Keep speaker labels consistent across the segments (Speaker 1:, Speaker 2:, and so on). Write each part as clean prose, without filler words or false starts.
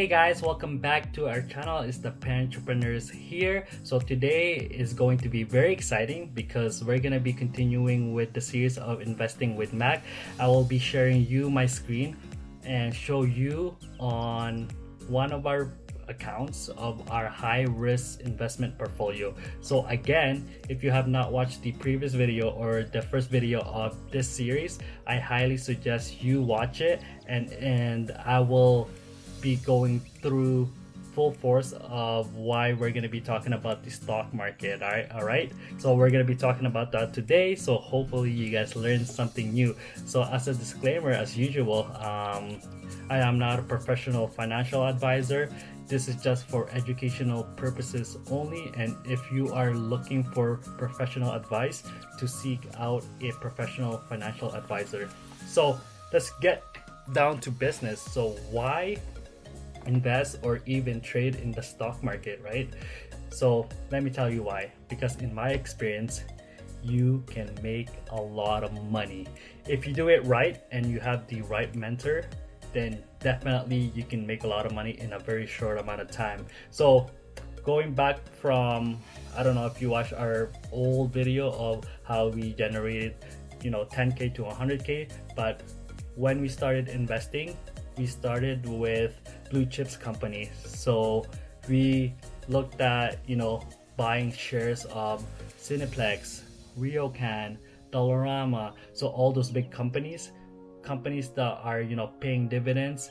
Speaker 1: guys, welcome back to our channel. It's the Entrepreneurs here. So today is going to be very exciting because we're going to be continuing with the series of investing with Mac. I will be sharing you my screen and show you on one of our accounts of our high risk investment portfolio. So again, if you have not watched the previous video or the first video of this series, I highly suggest you watch it, and I will be going through full force of why we're going to be talking about the stock market. All right, so we're going to be talking about that today, so hopefully you guys learn something new. So as a disclaimer, as usual, I am not a professional financial advisor. This is just for educational purposes only, and if you are looking for professional advice, to seek out a professional financial advisor. So let's get down to business. So why invest or even trade in the stock market, right? So let me tell you why. Because in my experience, you can make a lot of money if you do it right and you have the right mentor. Then definitely you can make a lot of money in a very short amount of time. So going back from, I don't know if you watched our old video of how we generated 10k to 100k, but when we started investing, we started with blue chips companies. So we looked at buying shares of Cineplex, Ryokan, Dollarama, so all those big companies that are paying dividends,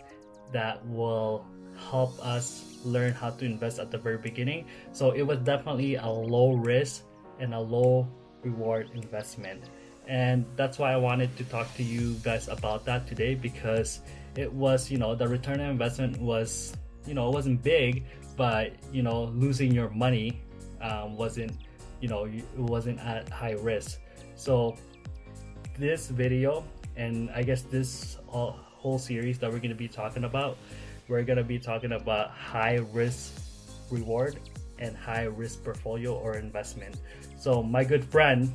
Speaker 1: that will help us learn how to invest at the very beginning. So it was definitely a low risk and a low reward investment, and that's why I wanted to talk to you guys about that today, because it was the return on investment was it wasn't big, but losing your money wasn't it wasn't at high risk. So this video, and I guess this whole series that we're going to be talking about, we're going to be talking about high risk reward and high risk portfolio or investment. So my good friend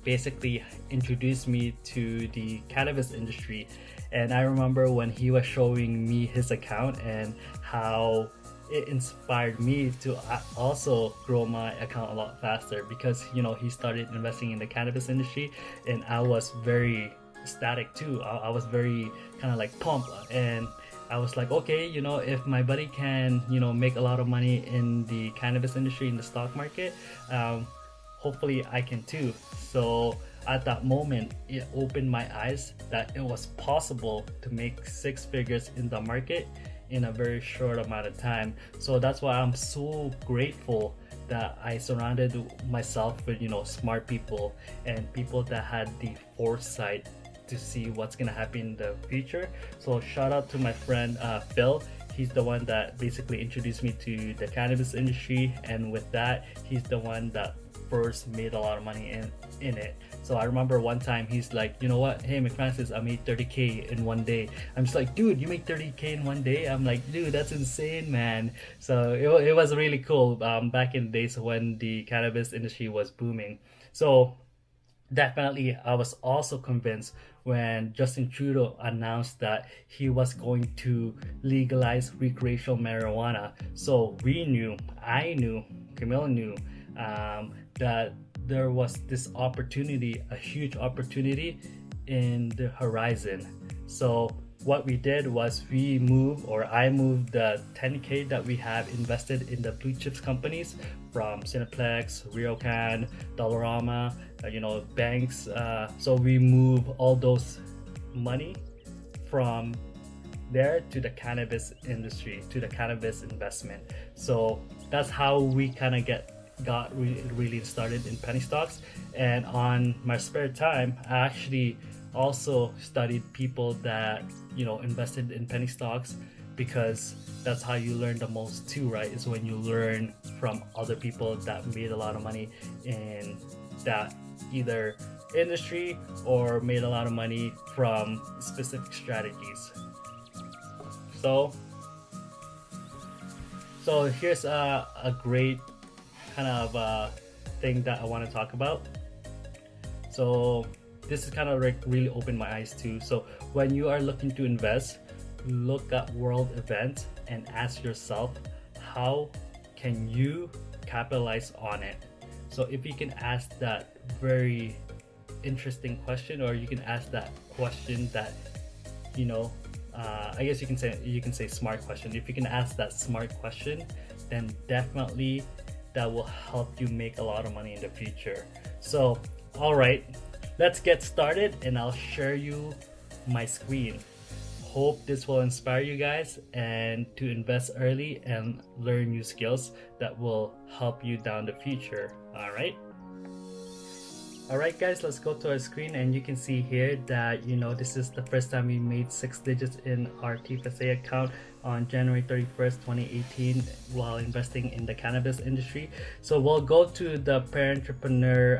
Speaker 1: basically introduced me to the cannabis industry, and I remember when he was showing me his account and how it inspired me to also grow my account a lot faster, because he started investing in the cannabis industry, and I was very ecstatic too. I was very kind of like pumped, and I was like, okay, if my buddy can make a lot of money in the cannabis industry, in the stock market, hopefully I can too. So at that moment, it opened my eyes that it was possible to make six figures in the market in a very short amount of time. So that's why I'm so grateful that I surrounded myself with smart people and people that had the foresight to see what's gonna happen in the future. So shout out to my friend Phil. He's the one that basically introduced me to the cannabis industry, and with that, he's the one that first made a lot of money in it. So I remember one time he's like, you know what, hey McFrancis, I made 30k in one day. I'm just like, dude, you made 30k in one day? I'm like, dude, that's insane, man. So it was really cool back in the days when the cannabis industry was booming. So definitely I was also convinced when Justin Trudeau announced that he was going to legalize recreational marijuana. So I knew, Camille knew that there was this opportunity, a huge opportunity in the horizon. So what we did was I moved the 10k that we have invested in the blue chips companies from Cineplex, Ryokan, Dollarama, banks. So we move all those money from there to the cannabis industry, to the cannabis investment. So that's how we kind of got really started in penny stocks. And on my spare time, I actually also studied people that invested in penny stocks, because that's how you learn the most too, right? Is when you learn from other people that made a lot of money in that either industry or made a lot of money from specific strategies. So here's a great kind of thing that I want to talk about. So this is kind of like really opened my eyes too. So when you are looking to invest, look at world events and ask yourself, how can you capitalize on it? So if you can ask that very interesting question, or you can ask that question that, you know, I guess you can say smart question. If you can ask that smart question, then definitely that will help you make a lot of money in the future. So, all right, let's get started, and I'll share you my screen. Hope this will inspire you guys and to invest early and learn new skills that will help you down the future. All right. Alright guys, let's go to our screen, and you can see here that, you know, this is the first time we made 6 digits in our TFSA account on January 31st, 2018 while investing in the cannabis industry. So we'll go to the parent entrepreneur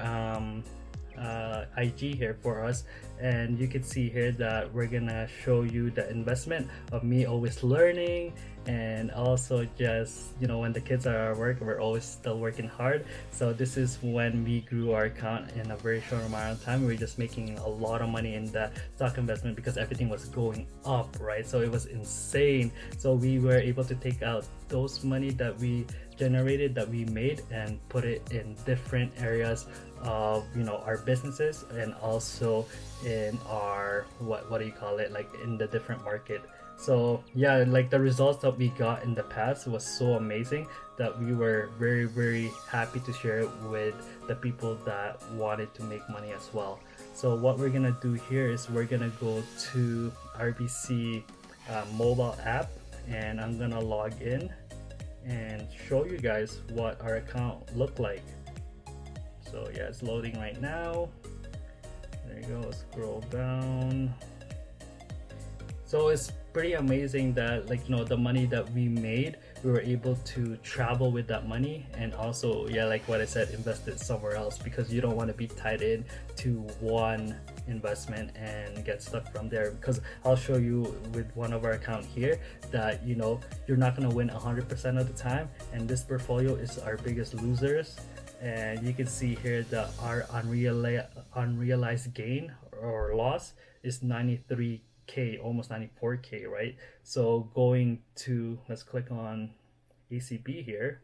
Speaker 1: IG here for us, and you can see here that we're gonna show you the investment of me always learning, and also just, you know, when the kids are at work, we're always still working hard. So this is when we grew our account in a very short amount of time. We were just making a lot of money in the stock investment because everything was going up, right? So it was insane. So we were able to take out those money that we generated, that we made, and put it in different areas of, you know, our businesses, and also in our what do you call it, like in the different market. So yeah, like the results that we got in the past was so amazing that we were very, very happy to share it with the people that wanted to make money as well. So what we're gonna do here is we're gonna go to RBC mobile app, and I'm gonna log in and show you guys what our account looked like. So yeah, it's loading right now. There you go, scroll down. So it's pretty amazing that, like, you know, the money that we made, we were able to travel with that money, and also, yeah, like what I said, invest it somewhere else, because you don't want to be tied in to one investment and get stuck from there. Because I'll show you with one of our account here that, you know, you're not going to win 100% of the time, and this portfolio is our biggest losers. And you can see here that our unrealized gain or loss is 93k, almost 94k, right? So going to, let's click on ACB here.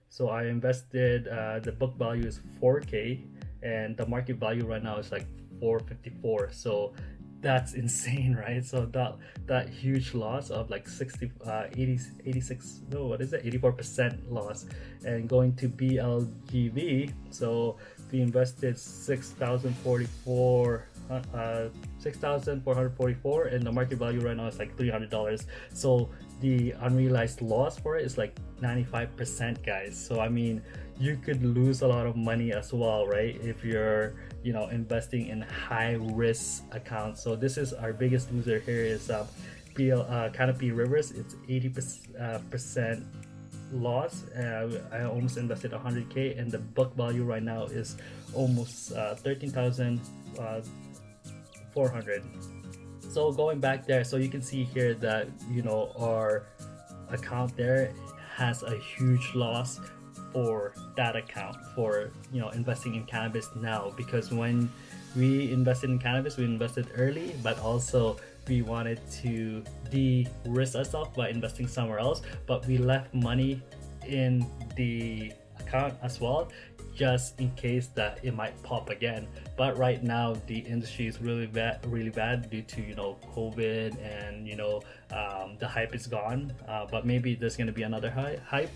Speaker 1: So I invested, the book value is 4k, and the market value right now is like 454. So that's insane, right? So that huge loss of like 86, no, what is it, 84% loss. And going to BLGV, so we invested 6,444, and the market value right now is like $300. So the unrealized loss for it is like 95%, guys. So I mean, you could lose a lot of money as well, right, if you're, you know, investing in high risk accounts. So this is our biggest loser here is Canopy Rivers. It's 80% loss. I almost invested 100k, and the book value right now is almost 13,400. So going back there, so you can see here that, you know, our account there has a huge loss for that account, for, you know, investing in cannabis now. Because when we invested in cannabis, we invested early, but also we wanted to de-risk ourselves by investing somewhere else, but we left money in the account as well, just in case that it might pop again. But right now the industry is really bad due to, you know, COVID, and, you know, the hype is gone, but maybe there's gonna be another hype,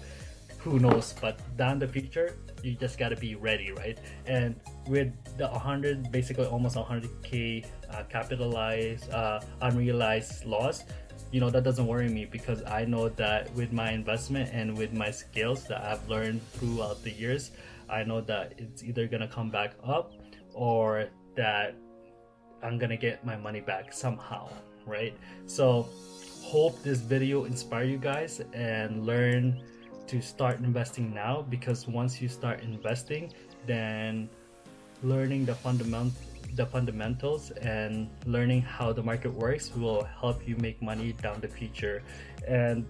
Speaker 1: who knows. But down the future, you just got to be ready, right? And with the 100, basically almost 100k capitalized unrealized loss, you know, that doesn't worry me, because I know that with my investment and with my skills that I've learned throughout the years, I know that it's either gonna come back up, or that I'm gonna get my money back somehow, right? So hope this video inspire you guys and learn to start investing now, because once you start investing, then learning the fundamentals and learning how the market works will help you make money down the future. And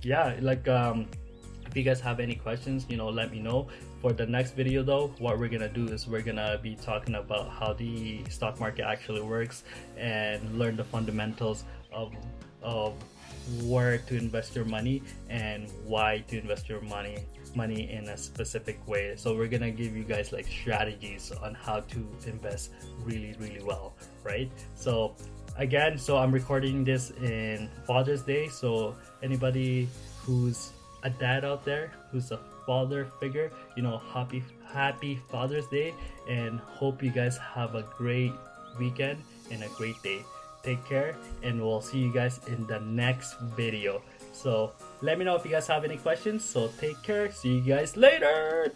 Speaker 1: yeah, like if you guys have any questions, you know, let me know. For the next video though, what we're gonna do is we're gonna be talking about how the stock market actually works and learn the fundamentals of of where to invest your money and why to invest your money in a specific way. So we're gonna give you guys like strategies on how to invest really well, right? So again, so I'm recording this in Father's Day, so anybody who's a dad out there, who's a father figure, happy Father's Day, and hope you guys have a great weekend and a great day. Take care, and we'll see you guys in the next video. So let me know if you guys have any questions. So take care, see you guys later.